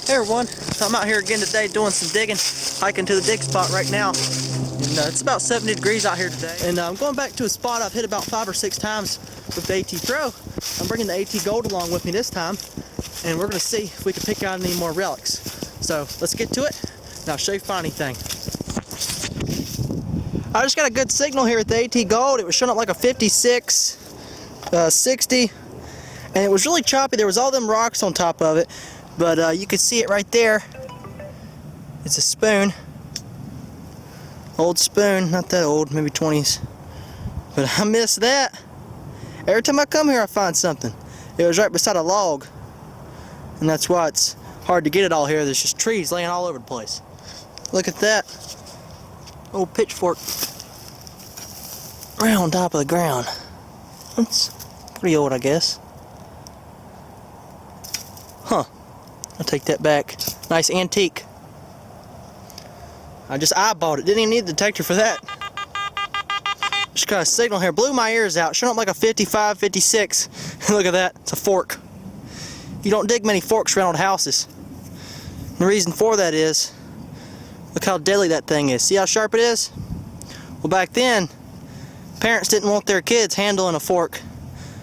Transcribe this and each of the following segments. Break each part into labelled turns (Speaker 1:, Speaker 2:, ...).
Speaker 1: Hey everyone, I'm out here again today doing some digging, hiking to the dig spot right now. And it's about 70 degrees out here today. And I'm going back to a spot I've hit about 5 or 6 times with the AT Pro. I'm bringing the AT Gold along with me this time, and we're going to see if we can pick out any more relics. So let's get to it, and I'll show you if I find anything. I just got a good signal here at the AT Gold. It was showing up like a 56, 60, and it was really choppy. There was all them rocks on top of it. But you can see it right there. It's a spoon. Old spoon, not that old, maybe 20s. But I miss that. Every time I come here I find something. It was right beside a log. And that's why it's hard to get it all here. There's just trees laying all over the place. Look at that. Old pitchfork. Right on top of the ground. That's pretty old, I guess. Huh. I'll take that back. Nice antique. I just eyeballed it. Didn't even need the detector for that. Just got a signal here. Blew my ears out. Showing up like a 55, 56. Look at that. It's a fork. You don't dig many forks around houses. And the reason for that is, look how deadly that thing is. See how sharp it is? Well, back then, parents didn't want their kids handling a fork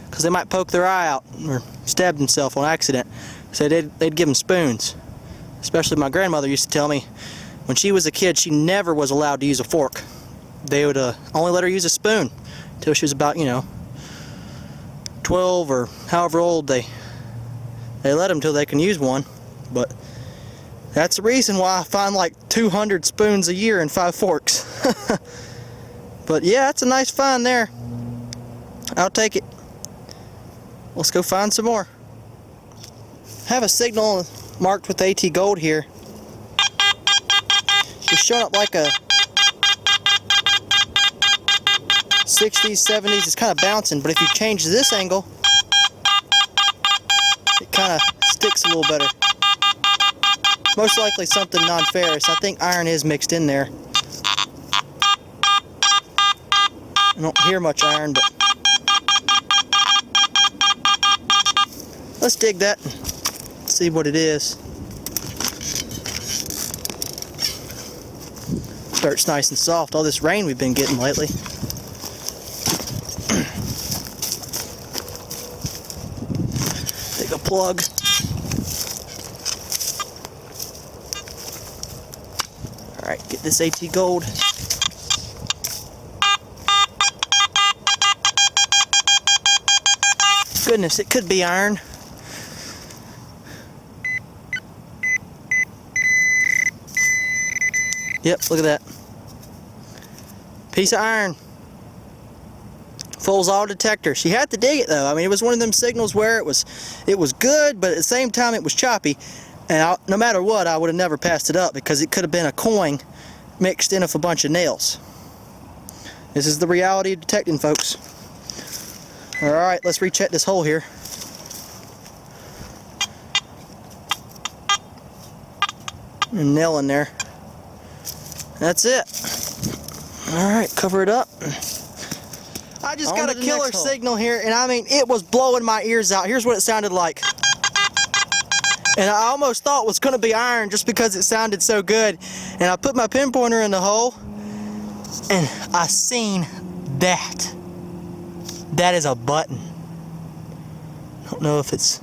Speaker 1: because they might poke their eye out or stab themselves on accident. So they'd give them spoons. Especially my grandmother used to tell me when she was a kid she never was allowed to use a fork. They would only let her use a spoon until she was about, 12 or however old they let them till they can use one. But that's the reason why I find like 200 spoons a year and 5 forks. But yeah, that's a nice find there. I'll take it. Let's go find some more. Have a signal marked with AT Gold here. It's showing up like a 60s, 70s. It's kind of bouncing, but if you change this angle, it kind of sticks a little better. Most likely something non-ferrous. I think iron is mixed in there. I don't hear much iron, but let's dig that. See what it is. Dirt's nice and soft. All this rain we've been getting lately. Take a plug. Alright, get this AT Gold. Goodness, it could be iron. Yep, look at that. Piece of iron. Fool's all detector. She had to dig it though. I mean, it was one of them signals where it was good, but at the same time it was choppy. And no matter what, I would have never passed it up because it could have been a coin mixed in with a bunch of nails. This is the reality of detecting, folks. Alright, let's recheck this hole here. A nail in there. That's it. Alright, cover it up. I just got a killer signal here, and I mean, it was blowing my ears out. Here's what it sounded like. And I almost thought it was going to be iron just because it sounded so good. And I put my pinpointer in the hole, and I seen that. That is a button. I don't know if it's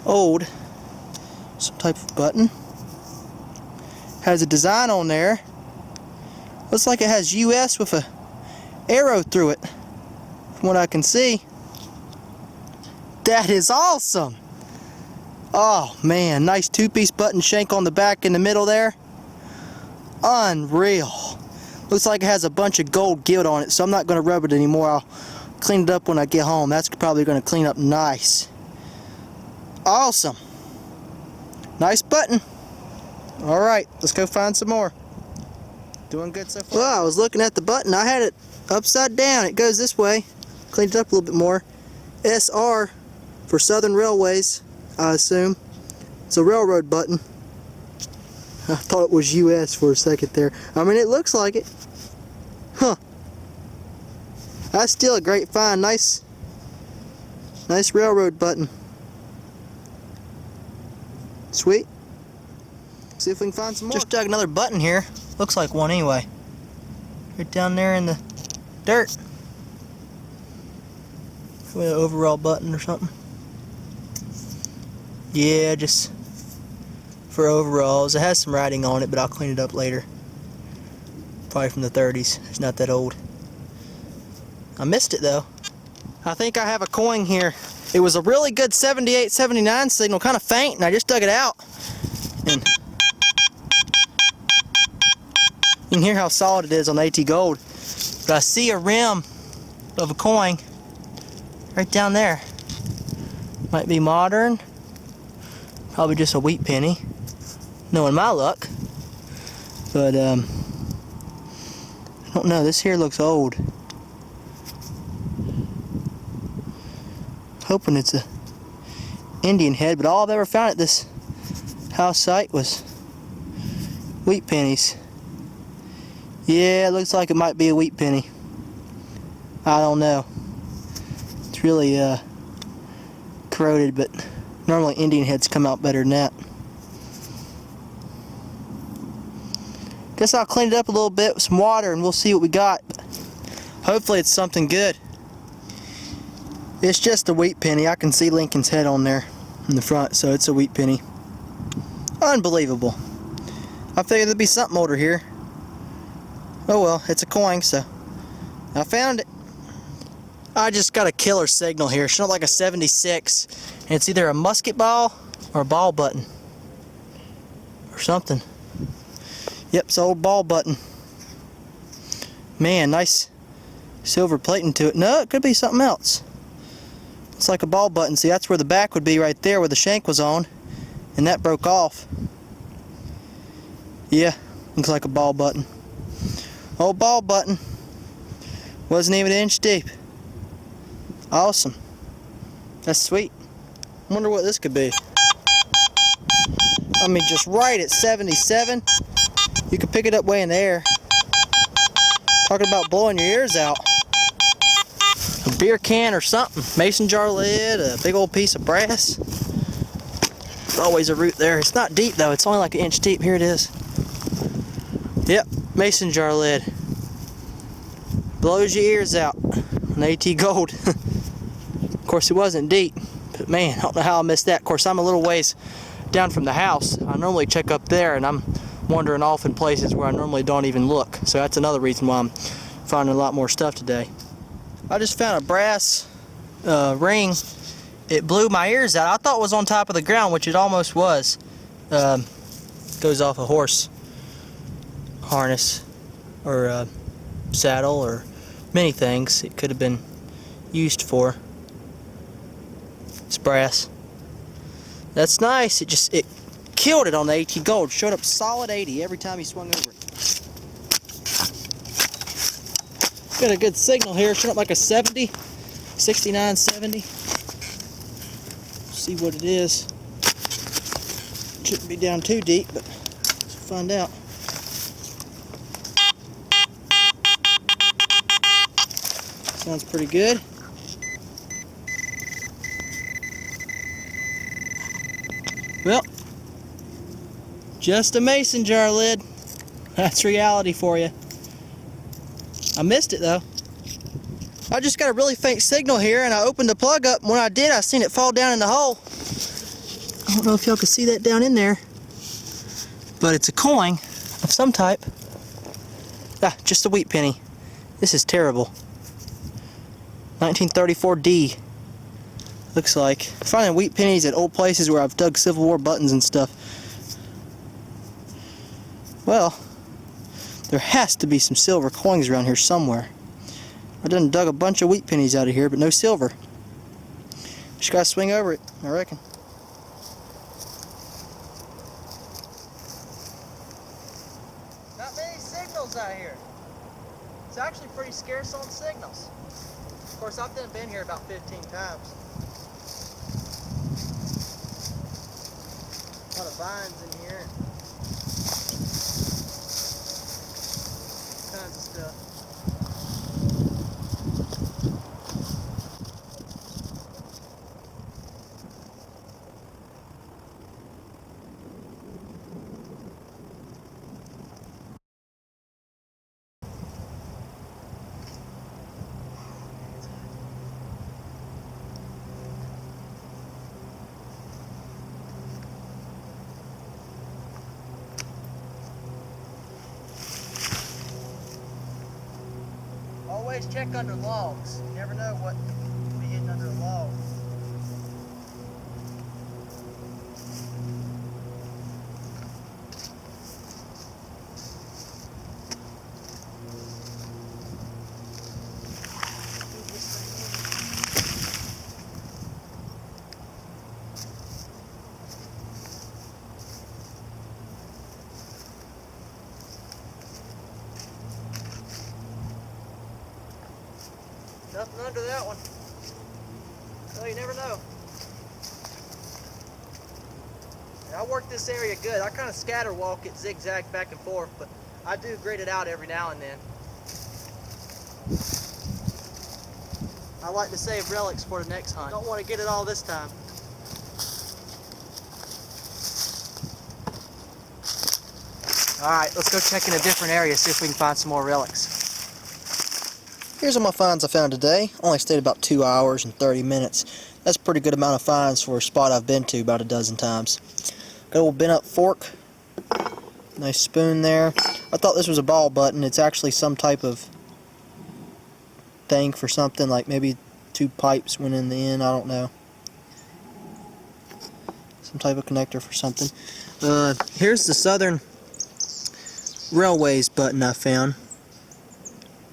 Speaker 1: old. Some type of button. Has a design on there. Looks like it has US with a arrow through it, from what I can see. That is awesome. Oh man, nice 2-piece button shank on the back in the middle there. Unreal. Looks like it has a bunch of gold gilt on it, so I'm not going to rub it anymore. I'll clean it up when I get home. That's probably going to clean up nice. Awesome. Nice button. Alright, let's go find some more. Doing good so far. Well, I was looking at the button. I had it upside down. It goes this way. Cleaned it up a little bit more. SR for Southern Railways, I assume. It's a railroad button. I thought it was US for a second there. I mean, it looks like it. Huh. That's still a great find. Nice railroad button. Sweet. See if we can find some more. Just dug another button here. Looks like one anyway. Right down there in the dirt. Probably an overall button or something. Yeah, just for overalls. It has some writing on it, but I'll clean it up later. Probably from the 30s. It's not that old. I missed it though. I think I have a coin here. It was a really good 78, 79 signal, kind of faint, and I just dug it out. And you can hear how solid it is on the AT Gold. But I see a rim of a coin right down there. Might be modern. Probably just a wheat penny. Knowing my luck. But I don't know, this here looks old. Hoping it's a Indian head, but all I've ever found at this house site was wheat pennies. Yeah, it looks like it might be a wheat penny. I don't know. It's really corroded, but normally Indian heads come out better than that. Guess I'll clean it up a little bit with some water and we'll see what we got. Hopefully it's something good. It's just a wheat penny. I can see Lincoln's head on there in the front, so it's a wheat penny. Unbelievable. I figured there'd be something older here. Oh well, it's a coin, so I found it. I just got a killer signal here. It's not like a 76, and it's either a musket ball or a ball button or something. Yep, it's an old ball button. Man, nice silver plating to it. No, it could be something else. It's like a ball button. See, that's where the back would be right there where the shank was on, and that broke off. Yeah, looks like a ball button. Old ball button. Wasn't even an inch deep. Awesome. That's sweet. I wonder what this could be. I mean, just right at 77. You could pick it up way in the air. Talking about blowing your ears out. A beer can or something. Mason jar lid, a big old piece of brass. There's always a root there. It's not deep though. It's only like an inch deep. Here it is. Yep, mason jar lid. Blows your ears out. An AT Gold. Of course, it wasn't deep. But man, I don't know how I missed that. Of course, I'm a little ways down from the house. I normally check up there, and I'm wandering off in places where I normally don't even look. So that's another reason why I'm finding a lot more stuff today. I just found a brass ring. It blew my ears out. I thought it was on top of the ground, which it almost was. Goes off a horse harness or saddle or many things it could have been used for. It's brass. That's nice. It killed it on the AT Gold. Showed up solid 80 every time he swung over it. Got a good signal here. Showed up like a 70, 69, 70. See what it is. Shouldn't be down too deep, but let's find out. Sounds pretty good. Well, just a mason jar lid. That's reality for you. I missed it though. I just got a really faint signal here and I opened the plug up. When I did, I seen it fall down in the hole. I don't know if y'all can see that down in there, but it's a coin of some type. Ah, just a wheat penny. This is terrible. 1934 D. Looks like. Finding wheat pennies at old places where I've dug Civil War buttons and stuff. Well, there has to be some silver coins around here somewhere. I done dug a bunch of wheat pennies out of here, but no silver. Just gotta swing over it, I reckon. Not many signals out here. It's actually pretty scarce on signals. Of course, I've been here about 15 times. A lot of vines in here. Kinds of stuff. always check under logs. You never know what will be hidden under a log. Nothing under that one. Well, you never know. I work this area good. I kind of scatter walk it, zigzag back and forth, but I do grit it out every now and then. I like to save relics for the next hunt. Don't want to get it all this time. Alright, let's go check in a different area, see if we can find some more relics. Here's all my finds I found today. Only stayed about 2 hours and 30 minutes. That's a pretty good amount of finds for a spot I've been to about a dozen times. Got a little bent up fork. Nice spoon there. I thought this was a ball button. It's actually some type of thing for something, like maybe 2 pipes went in the end, I don't know. Some type of connector for something. Here's the Southern Railways button I found.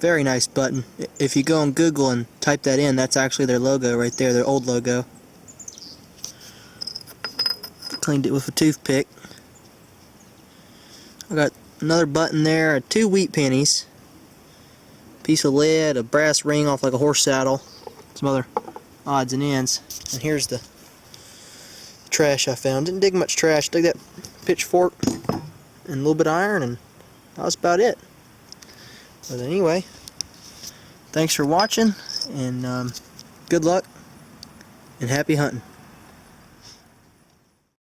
Speaker 1: Very nice button. If you go on Google and type that in, that's actually their logo right there, their old logo. Cleaned it with a toothpick. I got another button there, 2 wheat pennies, piece of lead, a brass ring off like a horse saddle, some other odds and ends. And here's the trash I found. Didn't dig much trash. Dug that pitchfork and a little bit of iron, and that was about it. But anyway, thanks for watching, and good luck and happy hunting.